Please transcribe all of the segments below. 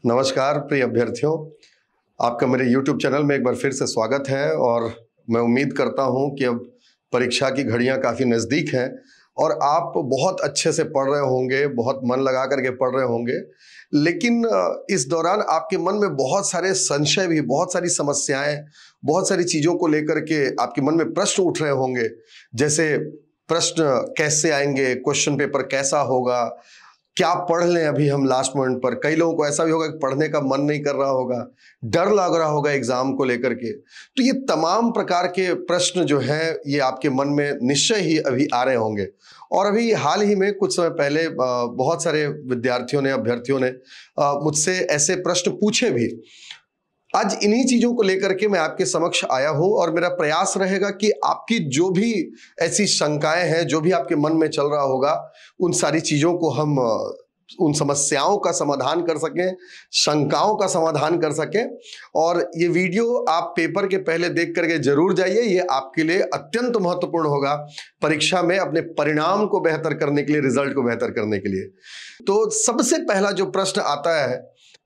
नमस्कार प्रिय अभ्यर्थियों, आपका मेरे YouTube चैनल में एक बार फिर से स्वागत है। और मैं उम्मीद करता हूं कि अब परीक्षा की घड़ियां काफ़ी नज़दीक हैं और आप बहुत अच्छे से पढ़ रहे होंगे, बहुत मन लगा करके पढ़ रहे होंगे। लेकिन इस दौरान आपके मन में बहुत सारे संशय भी, बहुत सारी समस्याएं, बहुत सारी चीज़ों को लेकर के आपके मन में प्रश्न उठ रहे होंगे। जैसे प्रश्न कैसे आएंगे, क्वेश्चन पेपर कैसा होगा, क्या पढ़ लें अभी हम लास्ट मोमेंट पर। कई लोगों को ऐसा भी होगा कि पढ़ने का मन नहीं कर रहा होगा, डर लग रहा होगा एग्जाम को लेकर के। तो ये तमाम प्रकार के प्रश्न जो हैं ये आपके मन में निश्चय ही अभी आ रहे होंगे। और अभी हाल ही में कुछ समय पहले बहुत सारे विद्यार्थियों ने, अभ्यर्थियों ने मुझसे ऐसे प्रश्न पूछे भी। आज इन्हीं चीजों को लेकर के मैं आपके समक्ष आया हूं और मेरा प्रयास रहेगा कि आपकी जो भी ऐसी शंकाएं हैं, जो भी आपके मन में चल रहा होगा, उन सारी चीजों को हम उन समस्याओं का समाधान कर सकें, शंकाओं का समाधान कर सकें। और ये वीडियो आप पेपर के पहले देख करके जरूर जाइए, ये आपके लिए अत्यंत महत्वपूर्ण होगा परीक्षा में अपने परिणाम को बेहतर करने के लिए, रिजल्ट को बेहतर करने के लिए। तो सबसे पहला जो प्रश्न आता है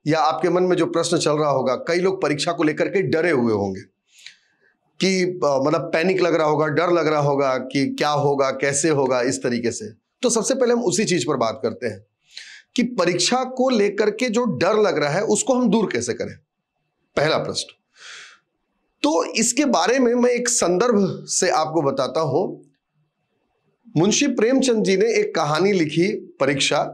या आपके मन में जो प्रश्न चल रहा होगा, कई लोग परीक्षा को लेकर के डरे हुए होंगे कि मतलब पैनिक लग रहा होगा, डर लग रहा होगा कि क्या होगा, कैसे होगा, इस तरीके से। तो सबसे पहले हम उसी चीज पर बात करते हैं कि परीक्षा को लेकर के जो डर लग रहा है उसको हम दूर कैसे करें। पहला प्रश्न। तो इसके बारे में मैं एक संदर्भ से आपको बताता हूं। मुंशी प्रेमचंद जी ने एक कहानी लिखी, परीक्षा,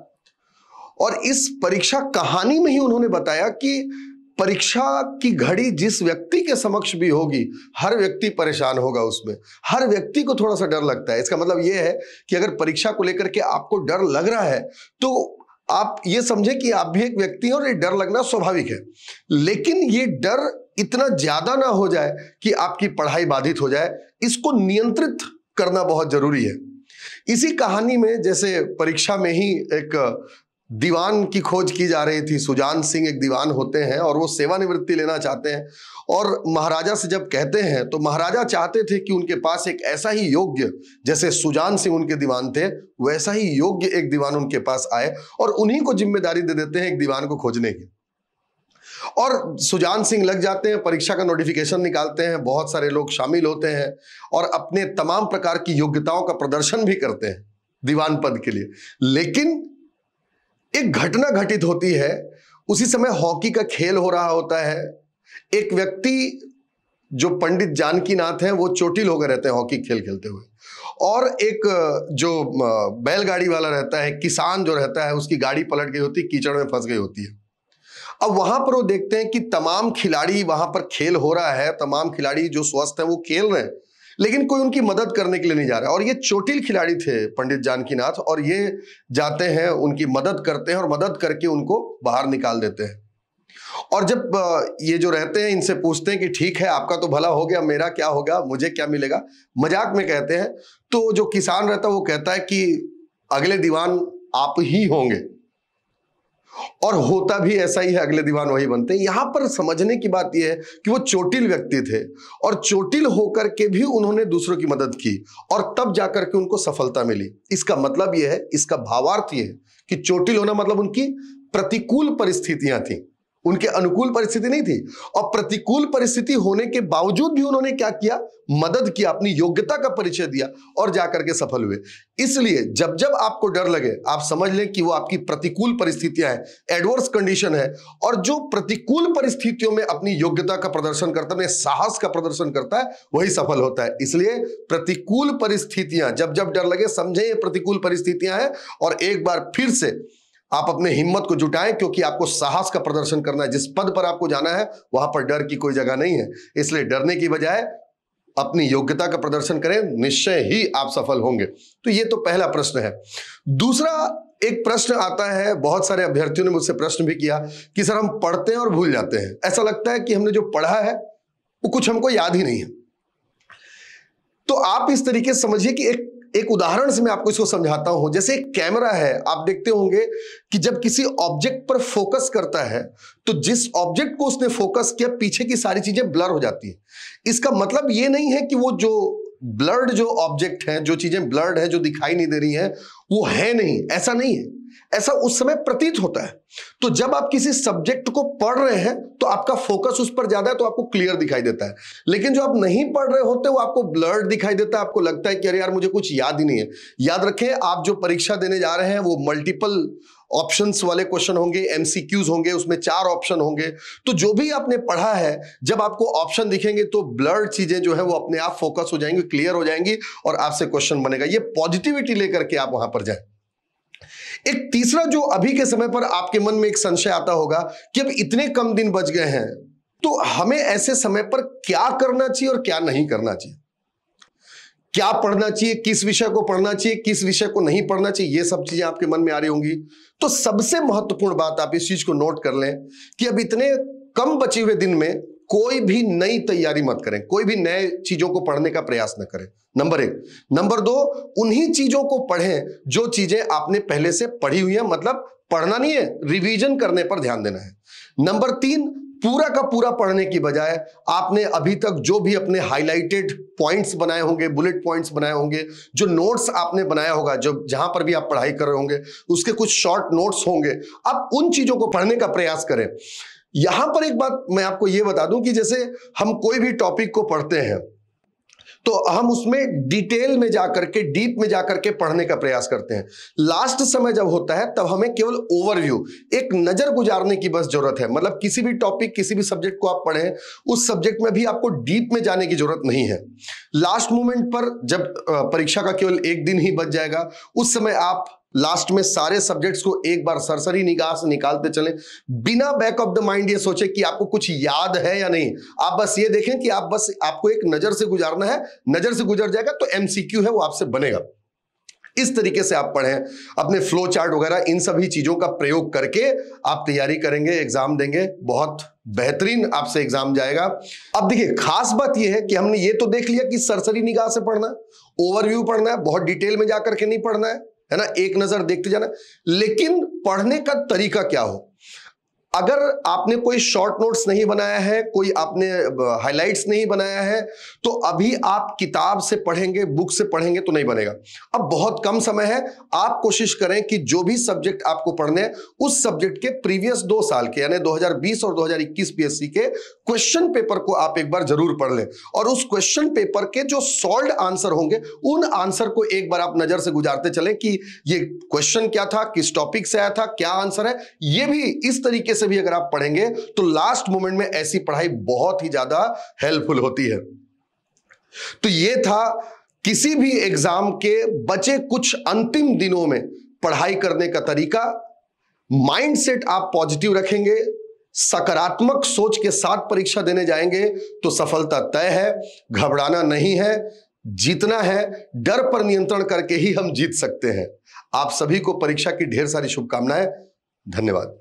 और इस परीक्षा कहानी में ही उन्होंने बताया कि परीक्षा की घड़ी जिस व्यक्ति के समक्ष भी होगी, हर व्यक्ति परेशान होगा उसमें, हर व्यक्ति को थोड़ा सा डर लगता है। इसका मतलब यह है कि अगर परीक्षा को लेकर के आपको डर लग रहा है तो आप ये समझे कि आप भी एक व्यक्ति हैं और ये डर लगना स्वाभाविक है। लेकिन ये डर इतना ज्यादा ना हो जाए कि आपकी पढ़ाई बाधित हो जाए, इसको नियंत्रित करना बहुत जरूरी है। इसी कहानी में जैसे परीक्षा में ही एक दीवान की खोज की जा रही थी। सुजान सिंह एक दीवान होते हैं और वो सेवानिवृत्ति लेना चाहते हैं और महाराजा से जब कहते हैं तो महाराजा चाहते थे कि उनके पास एक ऐसा ही योग्य, जैसे सुजान सिंह उनके दीवान थे, वैसा ही योग्य एक दीवान उनके पास आए और उन्हीं को जिम्मेदारी दे देते हैं एक दीवान को खोजने की। और सुजान सिंह लग जाते हैं, परीक्षा का नोटिफिकेशन निकालते हैं, बहुत सारे लोग शामिल होते हैं और अपने तमाम प्रकार की योग्यताओं का प्रदर्शन भी करते हैं दीवान पद के लिए। लेकिन एक घटना घटित होती है। उसी समय हॉकी का खेल हो रहा होता है। एक व्यक्ति जो पंडित जानकीनाथ हैं वो चोटिल हो गए रहते हैं हॉकी खेल खेलते हुए, और एक जो बैलगाड़ी वाला रहता है, किसान जो रहता है, उसकी गाड़ी पलट गई होती है, कीचड़ में फंस गई होती है। अब वहां पर वो देखते हैं कि तमाम खिलाड़ी, वहां पर खेल हो रहा है, तमाम खिलाड़ी जो स्वस्थ हैं वो खेल रहे हैं, लेकिन कोई उनकी मदद करने के लिए नहीं जा रहा है। और ये चोटिल खिलाड़ी थे पंडित जानकीनाथ, और ये जाते हैं, उनकी मदद करते हैं और मदद करके उनको बाहर निकाल देते हैं। और जब ये जो रहते हैं इनसे पूछते हैं कि ठीक है, आपका तो भला हो गया, मेरा क्या होगा, मुझे क्या मिलेगा, मजाक में कहते हैं। तो जो किसान रहता है वो कहता है कि अगले दीवान आप ही होंगे, और होता भी ऐसा ही है, अगले दीवान वही बनते हैं। यहां पर समझने की बात यह है कि वो चोटिल व्यक्ति थे और चोटिल होकर के भी उन्होंने दूसरों की मदद की और तब जाकर के उनको सफलता मिली। इसका मतलब यह है, इसका भावार्थ यह है कि चोटिल होना मतलब उनकी प्रतिकूल परिस्थितियां थी, उनके अनुकूल परिस्थिति नहीं थी। और प्रतिकूल परिस्थिति होने के बावजूद भी उन्होंने क्या किया, मदद किया, अपनी योग्यता का परिचय दिया और जाकर के सफल हुए। इसलिए जब जब आपको डर लगे, आप समझ लें कि वो आपकी प्रतिकूल परिस्थितियां हैं, एडवर्स कंडीशन है। और जो प्रतिकूल परिस्थितियों में अपनी योग्यता का प्रदर्शन करता है, अपने साहस का प्रदर्शन करता है, वही सफल होता है। इसलिए प्रतिकूल परिस्थितियां, जब जब डर लगे समझे ये प्रतिकूल परिस्थितियां हैं, और एक बार फिर से आप अपने हिम्मत को जुटाएं, क्योंकि आपको साहस का प्रदर्शन करना है। जिस पद पर आपको जाना है वहां पर डर की कोई जगह नहीं है। इसलिए डरने की बजाय अपनी योग्यता का प्रदर्शन करें, निश्चय ही आप सफल होंगे। तो ये तो पहला प्रश्न है। दूसरा एक प्रश्न आता है, बहुत सारे अभ्यर्थियों ने मुझसे प्रश्न भी किया कि सर हम पढ़ते हैं और भूल जाते हैं, ऐसा लगता है कि हमने जो पढ़ा है वो कुछ हमको याद ही नहीं है। तो आप इस तरीके से समझिए कि एक उदाहरण से मैं आपको इसको समझाता हूं। जैसे एक कैमरा है, आप देखते होंगे कि जब किसी ऑब्जेक्ट पर फोकस करता है तो जिस ऑब्जेक्ट को उसने फोकस किया, पीछे की सारी चीजें ब्लर हो जाती हैं। इसका मतलब ये नहीं है कि वो जो ब्लर्ड जो ऑब्जेक्ट हैं, जो चीजें ब्लर्ड है, जो दिखाई नहीं दे रही हैं, वो है नहीं, ऐसा नहीं है, ऐसा उस समय प्रतीत होता है। तो जब आप किसी सब्जेक्ट को पढ़ रहे हैं तो आपका फोकस उस पर ज्यादा है, तो आपको क्लियर दिखाई देता है। लेकिन जो आप नहीं पढ़ रहे होते वो आपको ब्लर्ड दिखाई देता है, आपको लगता है कि अरे यार मुझे कुछ याद ही नहीं है। याद रखें, आप जो परीक्षा देने जा रहे हैं वो मल्टीपल ऑप्शंस वाले क्वेश्चन होंगे, एमसीक्यूज होंगे, उसमें 4 ऑप्शन होंगे। तो जो भी आपने पढ़ा है, जब आपको ऑप्शन दिखेंगे तो ब्लर्ड चीजें जो है वो अपने आप फोकस हो जाएंगी, क्लियर हो जाएंगी और आपसे क्वेश्चन बनेगा। ये पॉजिटिविटी लेकर के आप वहां पर जाएं। एक तीसरा जो अभी के समय पर आपके मन में एक संशय आता होगा कि अब इतने कम दिन बच गए हैं, तो हमें ऐसे समय पर क्या करना चाहिए और क्या नहीं करना चाहिए, क्या पढ़ना चाहिए, किस विषय को पढ़ना चाहिए, किस विषय को नहीं पढ़ना चाहिए, ये सब चीजें आपके मन में आ रही होंगी। तो सबसे महत्वपूर्ण बात, आप इस चीज को नोट कर लें कि अब इतने कम बचे हुए दिन में कोई भी नई तैयारी मत करें, कोई भी नए चीजों को पढ़ने का प्रयास न करें, नंबर 1। नंबर 2, उन्हीं चीजों को पढ़ें जो चीजें आपने पहले से पढ़ी हुई है, मतलब पढ़ना नहीं है, रिवीजन करने पर ध्यान देना है। नंबर 3, पूरा का पूरा पढ़ने की बजाय आपने अभी तक जो भी अपने हाईलाइटेड पॉइंट्स बनाए होंगे, बुलेट पॉइंट्स बनाए होंगे, जो नोट्स आपने बनाया होगा, जो जहां पर भी आप पढ़ाई कर रहे होंगे उसके कुछ शॉर्ट नोट्स होंगे, आप उन चीजों को पढ़ने का प्रयास करें। यहां पर एक बात मैं आपको यह बता दूं कि जैसे हम कोई भी टॉपिक को पढ़ते हैं तो हम उसमें डिटेल में जाकर के, डीप में जाकर के पढ़ने का प्रयास करते हैं। लास्ट समय जब होता है तब हमें केवल ओवरव्यू, एक नजर गुजारने की बस जरूरत है। मतलब किसी भी टॉपिक, किसी भी सब्जेक्ट को आप पढ़ें, उस सब्जेक्ट में भी आपको डीप में जाने की जरूरत नहीं है। लास्ट मोमेंट पर जब परीक्षा का केवल 1 दिन ही बच जाएगा, उस समय आप लास्ट में सारे सब्जेक्ट्स को एक बार सरसरी निगाह से निकालते चलें, बिना बैक ऑफ द माइंड ये सोचे कि आपको कुछ याद है या नहीं। आप बस ये देखें कि आपको एक नजर से गुजारना है, नजर से गुजर जाएगा तो एमसीक्यू है वो आपसे बनेगा। इस तरीके से आप पढ़ें, अपने फ्लो चार्ट वगैरह इन सभी चीजों का प्रयोग करके आप तैयारी करेंगे, एग्जाम देंगे, बहुत बेहतरीन आपसे एग्जाम जाएगा। अब देखिए, खास बात यह है कि हमने ये तो देख लिया कि सरसरी निगाह से पढ़ना है, ओवरव्यू पढ़ना है, बहुत डिटेल में जाकर के नहीं पढ़ना है ना, एक नजर देखते जाना। लेकिन पढ़ने का तरीका क्या हो? अगर आपने कोई शॉर्ट नोट्स नहीं बनाया है, कोई आपने हाइलाइट्स नहीं बनाया है, तो अभी आप किताब से पढ़ेंगे, बुक से पढ़ेंगे तो नहीं बनेगा। अब बहुत कम समय है, आप कोशिश करें कि जो भी सब्जेक्ट आपको पढ़ने हैं उस सब्जेक्ट के प्रीवियस 2 साल के, यानी 2020 और 2021 पीएससी के क्वेश्चन पेपर को आप एक बार जरूर पढ़ लें, और उस क्वेश्चन पेपर के जो सॉल्व्ड आंसर होंगे उन आंसर को एक बार आप नजर से गुजारते चलें कि ये क्वेश्चन क्या था, किस टॉपिक से आया था, क्या आंसर है। ये भी इस तरीके से भी अगर आप पढ़ेंगे तो लास्ट मोमेंट में ऐसी पढ़ाई बहुत ही ज्यादा हेल्पफुल होती है। तो ये था किसी भी एग्जाम के बचे कुछ अंतिम दिनों में पढ़ाई करने का तरीका। माइंडसेट आप पॉजिटिव रखेंगे, सकारात्मक सोच के साथ परीक्षा देने जाएंगे तो सफलता तय है। घबराना नहीं है, जीतना है। डर पर नियंत्रण करके ही हम जीत सकते हैं। आप सभी को परीक्षा की ढेर सारी शुभकामनाएं। धन्यवाद।